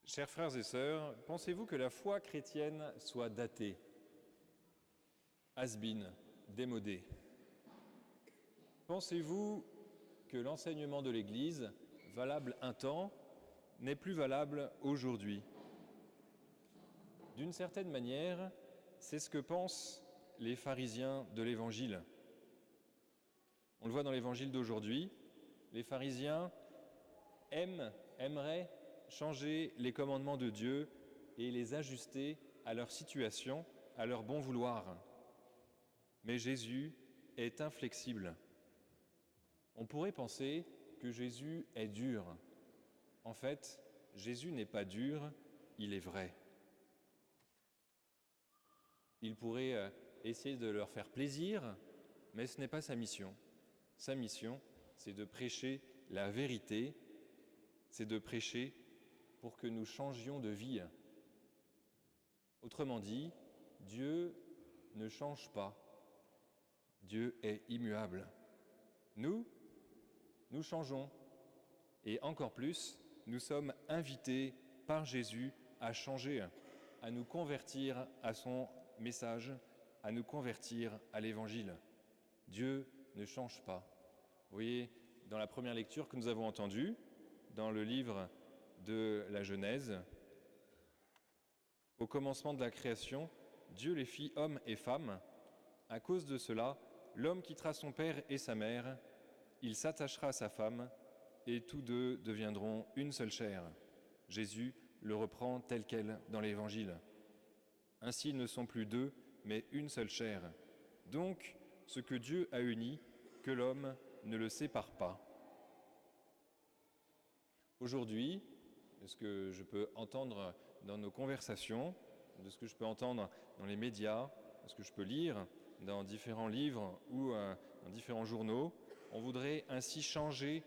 Chers frères et sœurs, pensez-vous que la foi chrétienne soit datée, has-been, démodée? Pensez-vous que l'enseignement de l'Église, valable un temps, n'est plus valable aujourd'hui? D'une certaine manière, c'est ce que pensent les pharisiens de l'Évangile. On le voit dans l'Évangile d'aujourd'hui, les pharisiens aimeraient changer les commandements de Dieu et les ajuster à leur situation, à leur bon vouloir. Mais Jésus est inflexible. On pourrait penser que Jésus est dur. En fait, Jésus n'est pas dur, il est vrai. Il pourrait essayer de leur faire plaisir, mais ce n'est pas sa mission. Sa mission, c'est de prêcher la vérité, c'est de prêcher pour que nous changions de vie. Autrement dit, Dieu ne change pas. Dieu est immuable. Nous changeons. Et encore plus, nous sommes invités par Jésus à changer, à nous convertir à son message, à nous convertir à l'Évangile. Dieu ne change pas. Vous voyez, dans la première lecture que nous avons entendue, dans le livre de la Genèse, au commencement de la création, Dieu les fit hommes et femmes. À cause de cela, l'homme quittera son père et sa mère, il s'attachera à sa femme, et tous deux deviendront une seule chair. Jésus le reprend tel quel dans l'Évangile. Ainsi, ils ne sont plus deux, mais une seule chair. Donc, ce que Dieu a uni, que l'homme ne le sépare pas. Aujourd'hui, de ce que je peux entendre dans nos conversations, de ce que je peux entendre dans les médias, de ce que je peux lire dans différents livres ou dans différents journaux, on voudrait ainsi changer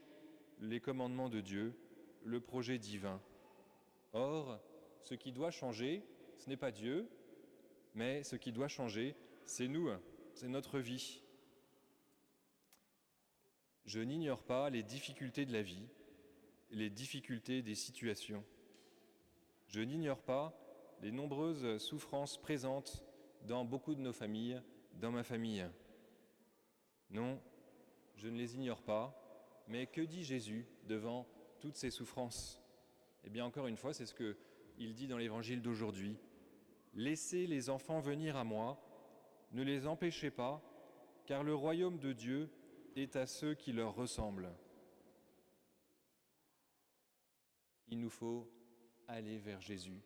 les commandements de Dieu, le projet divin. Or, ce qui doit changer, ce n'est pas Dieu, mais ce qui doit changer, c'est nous, c'est notre vie. Je n'ignore pas les difficultés de la vie, les difficultés des situations. Je n'ignore pas les nombreuses souffrances présentes dans beaucoup de nos familles, dans ma famille. Non, je ne les ignore pas, mais que dit Jésus devant toutes ces souffrances? Eh bien, encore une fois, c'est ce qu'il dit dans l'Évangile d'aujourd'hui. Laissez les enfants venir à moi, ne les empêchez pas, car le royaume de Dieu est à ceux qui leur ressemblent. Il nous faut aller vers Jésus,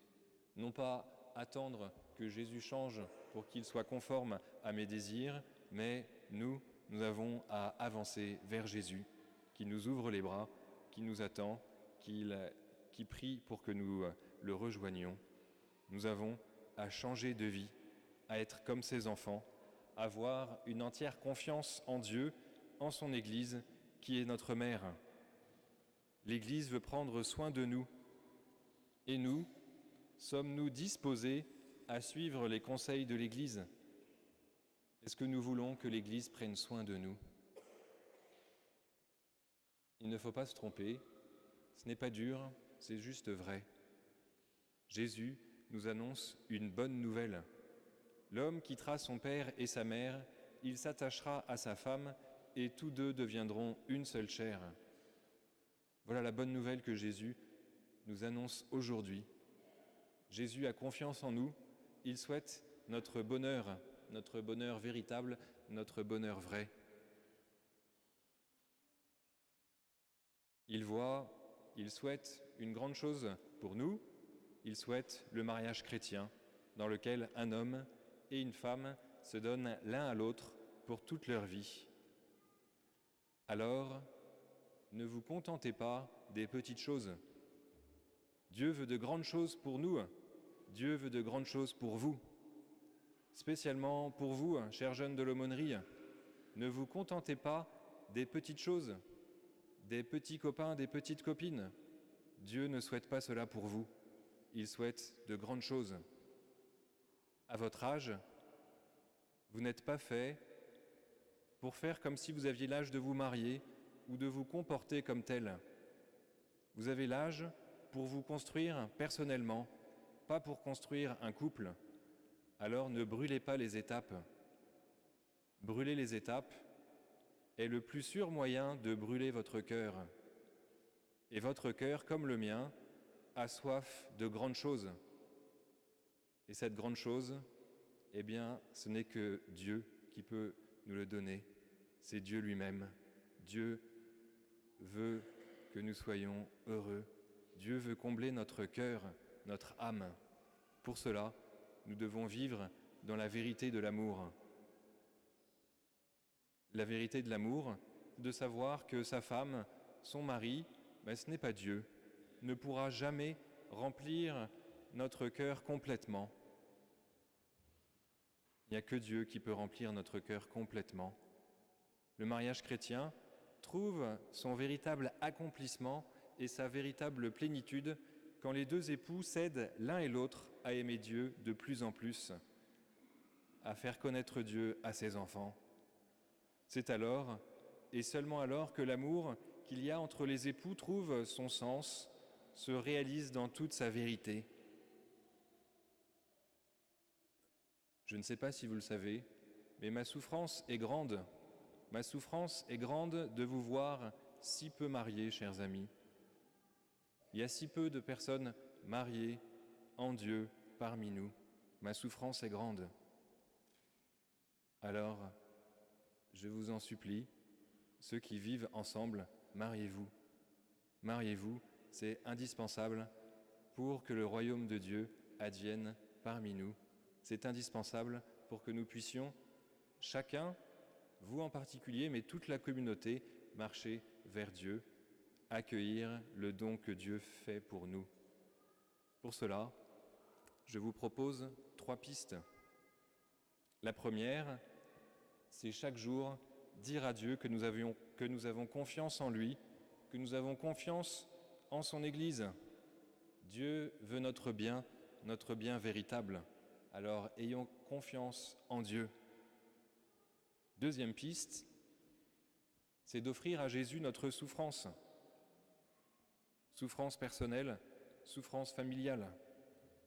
non pas attendre que Jésus change pour qu'il soit conforme à mes désirs, mais nous avons à avancer vers Jésus, qui nous ouvre les bras, qui nous attend, qui prie pour que nous le rejoignions. Nous avons à changer de vie, à être comme ses enfants, à avoir une entière confiance en Dieu, en son Église, qui est notre mère. L'Église veut prendre soin de nous. Et nous, sommes-nous disposés à suivre les conseils de l'Église? Est-ce que nous voulons que l'Église prenne soin de nous? Il ne faut pas se tromper, ce n'est pas dur, c'est juste vrai. Jésus nous annonce une bonne nouvelle. L'homme quittera son père et sa mère, il s'attachera à sa femme, et tous deux deviendront une seule chair. Voilà la bonne nouvelle que Jésus nous annonce aujourd'hui. Jésus a confiance en nous, il souhaite notre bonheur véritable, notre bonheur vrai. Il souhaite une grande chose pour nous, il souhaite le mariage chrétien, dans lequel un homme et une femme se donnent l'un à l'autre pour toute leur vie. Alors, ne vous contentez pas des petites choses. Dieu veut de grandes choses pour nous, Dieu veut de grandes choses pour vous. Spécialement pour vous, chers jeunes de l'aumônerie, ne vous contentez pas des petites choses, des petits copains, des petites copines. Dieu ne souhaite pas cela pour vous, il souhaite de grandes choses. À votre âge, vous n'êtes pas fait pour faire comme si vous aviez l'âge de vous marier ou de vous comporter comme tel. Vous avez l'âge pour vous construire personnellement, pas pour construire un couple. Alors ne brûlez pas les étapes. Brûler les étapes est le plus sûr moyen de brûler votre cœur. Et votre cœur, comme le mien, a soif de grandes choses. Et cette grande chose, eh bien, ce n'est que Dieu qui peut nous le donner. C'est Dieu lui-même. Dieu veut que nous soyons heureux. Dieu veut combler notre cœur, notre âme. Pour cela, nous devons vivre dans la vérité de l'amour. La vérité de l'amour, de savoir que sa femme, son mari, ce n'est pas Dieu, ne pourra jamais remplir notre cœur complètement. Il n'y a que Dieu qui peut remplir notre cœur complètement. Le mariage chrétien trouve son véritable accomplissement et sa véritable plénitude quand les deux époux s'aident l'un et l'autre à aimer Dieu de plus en plus, à faire connaître Dieu à ses enfants. C'est alors, et seulement alors, que l'amour qu'il y a entre les époux trouve son sens, se réalise dans toute sa vérité. Je ne sais pas si vous le savez, mais ma souffrance est grande. Ma souffrance est grande de vous voir si peu mariés, chers amis. Il y a si peu de personnes mariées en Dieu parmi nous. Ma souffrance est grande. Alors, je vous en supplie, ceux qui vivent ensemble, mariez-vous. Mariez-vous, c'est indispensable pour que le royaume de Dieu advienne parmi nous. C'est indispensable pour que nous puissions, chacun, vous en particulier, mais toute la communauté, marcher vers Dieu, accueillir le don que Dieu fait pour nous. Pour cela, je vous propose 3 pistes. La première, c'est chaque jour dire à Dieu que nous avons confiance en lui, que nous avons confiance en son Église. Dieu veut notre bien véritable. Alors ayons confiance en Dieu. Deuxième piste, c'est d'offrir à Jésus notre souffrance. Souffrance personnelle, souffrance familiale,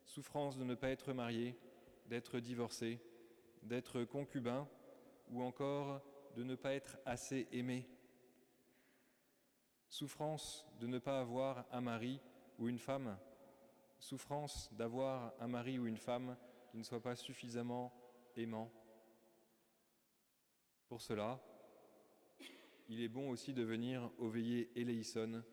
souffrance de ne pas être marié, d'être divorcé, d'être concubin ou encore de ne pas être assez aimé. Souffrance de ne pas avoir un mari ou une femme, souffrance d'avoir un mari ou une femme qui ne soit pas suffisamment aimant. Pour cela, il est bon aussi de venir aux veillées Eleison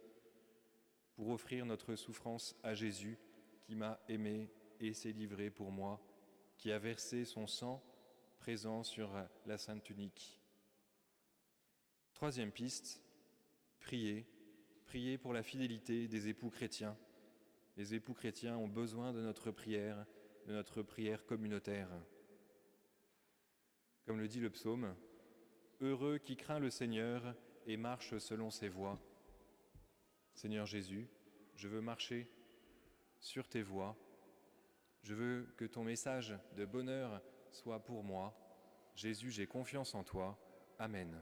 pour offrir notre souffrance à Jésus qui m'a aimé et s'est livré pour moi, qui a versé son sang présent sur la sainte tunique. Troisième piste, prier pour la fidélité des époux chrétiens. Les époux chrétiens ont besoin de notre prière communautaire. Comme le dit le psaume, « Heureux qui craint le Seigneur et marche selon ses voies. » Seigneur Jésus, je veux marcher sur tes voies. Je veux que ton message de bonheur soit pour moi. Jésus, j'ai confiance en toi. Amen.